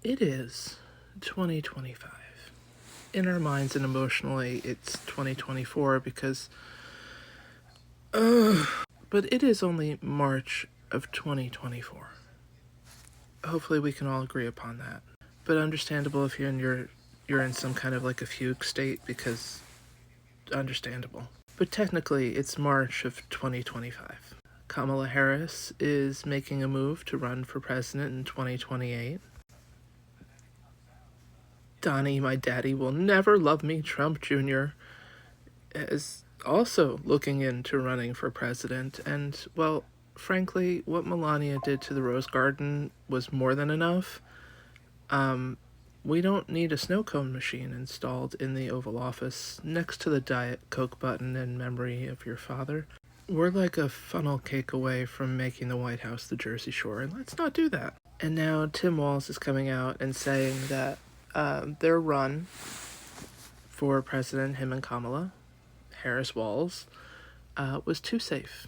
It is 2025. In our minds and emotionally, it's 2024 because, but it is only March of 2024. Hopefully we can all agree upon that. But understandable if you're in some kind of like a fugue state, because understandable. But technically, it's March of 2025. Kamala Harris is making a move to run for president in 2028. Donnie, my daddy will never love me, Trump Jr., is also looking into running for president. And, well, frankly, what Melania did to the Rose Garden was more than enough. We don't need a snow cone machine installed in the Oval Office next to the Diet Coke button in memory of your father. We're like a funnel cake away from making the White House the Jersey Shore, and let's not do that. And now Tim Walz is coming out and saying that their run for president, him and Kamala Harris Walz, was too safe.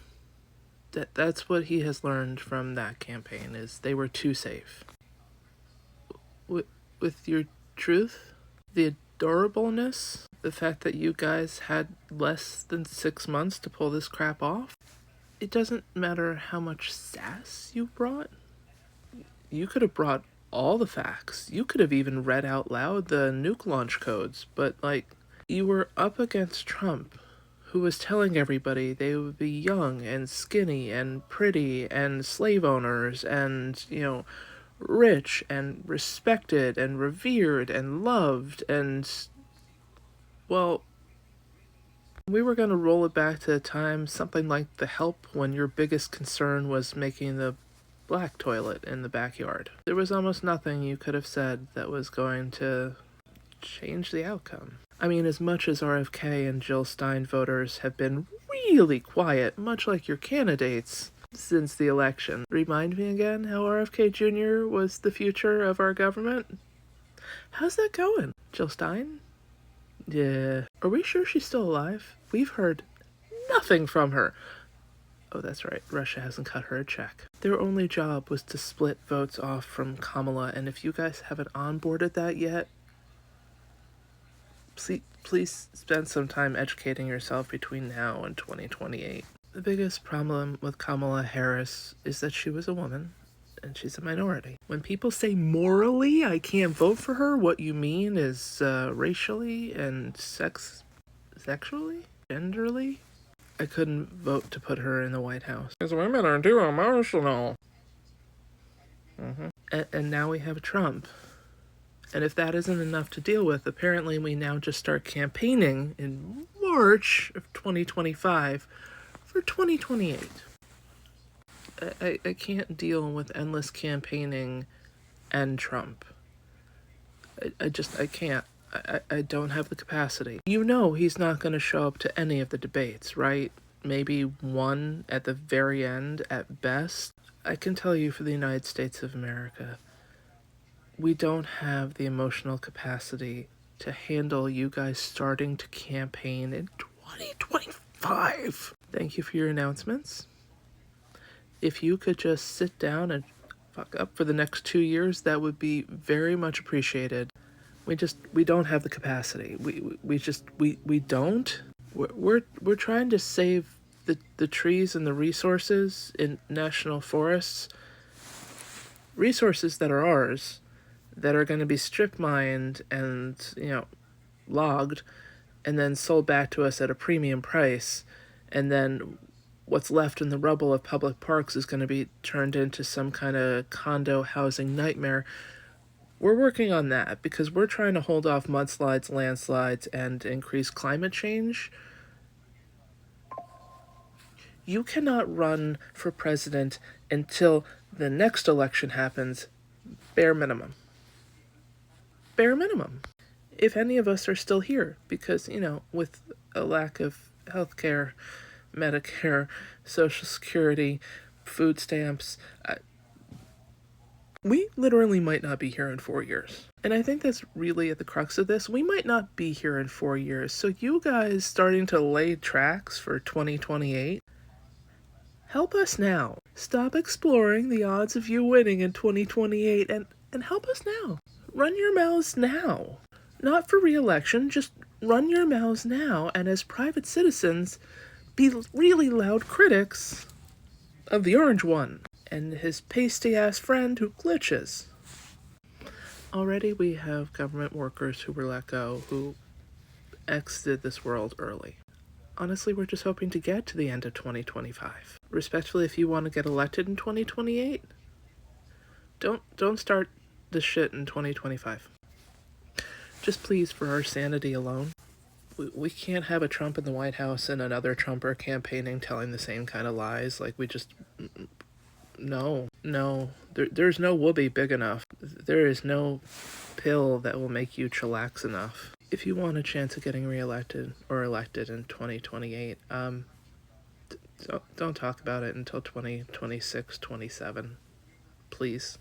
That's what he has learned from that campaign, is they were too safe. With your truth, the adorableness, the fact that you guys had less than 6 months to pull this crap off, it doesn't matter how much sass you brought. You could have brought all the facts. You could have even read out loud the nuke launch codes, but, you were up against Trump, who was telling everybody they would be young and skinny and pretty and slave owners and, rich and respected and revered and loved, and, well, we were going to roll it back to a time something like The Help, when your biggest concern was making the black toilet in the backyard. There was almost nothing you could have said that was going to change the outcome. I mean, as much as RFK and Jill Stein voters have been really quiet, much like your candidates, since the election. Remind me again how RFK Jr. was the future of our government? How's that going? Jill Stein? Yeah. Are we sure she's still alive? We've heard nothing from her. Oh, that's right. Russia hasn't cut her a check. Their only job was to split votes off from Kamala, and if you guys haven't onboarded that yet, please spend some time educating yourself between now and 2028. The biggest problem with Kamala Harris is that she was a woman, and she's a minority. When people say morally I can't vote for her, what you mean is racially and sexually? Genderly? I couldn't vote to put her in the White House. Because women are too emotional. And now we have Trump. And if that isn't enough to deal with, apparently we now just start campaigning in March of 2025 for 2028. I can't deal with endless campaigning and Trump. I can't. I don't have the capacity. He's not going to show up to any of the debates, right? Maybe one at the very end at best. I can tell you, for the United States of America, we don't have the emotional capacity to handle you guys starting to campaign in 2025. Thank you for your announcements. If you could just sit down and fuck up for the next 2 years, that would be very much appreciated. We don't have the capacity. We don't. We're trying to save the trees and the resources in national forests. Resources that are ours, that are going to be strip mined and, logged, and then sold back to us at a premium price, and then what's left in the rubble of public parks is going to be turned into some kind of condo housing nightmare. We're working on that because we're trying to hold off mudslides, landslides, and increase climate change. You cannot run for president until the next election happens, bare minimum. Bare minimum. If any of us are still here, because, with a lack of healthcare, Medicare, Social Security, food stamps, we literally might not be here in 4 years. And I think that's really at the crux of this. We might not be here in 4 years. So you guys starting to lay tracks for 2028, help us now. Stop exploring the odds of you winning in 2028 and And help us now. Run your mouths now. Not for re-election, just run your mouths now, and as private citizens, be really loud critics of the orange one and his pasty-ass friend who glitches. Already we have government workers who were let go who exited this world early. Honestly, we're just hoping to get to the end of 2025. Respectfully, if you want to get elected in 2028, don't start this shit in 2025. Just please, for our sanity alone, we can't have a Trump in the White House and another Trumper campaigning telling the same kind of lies. Like, we just... No. There's no whoopee big enough. There is no pill that will make you chillax enough. If you want a chance of getting reelected or elected in 2028, don't talk about it until 2026, 27. Please.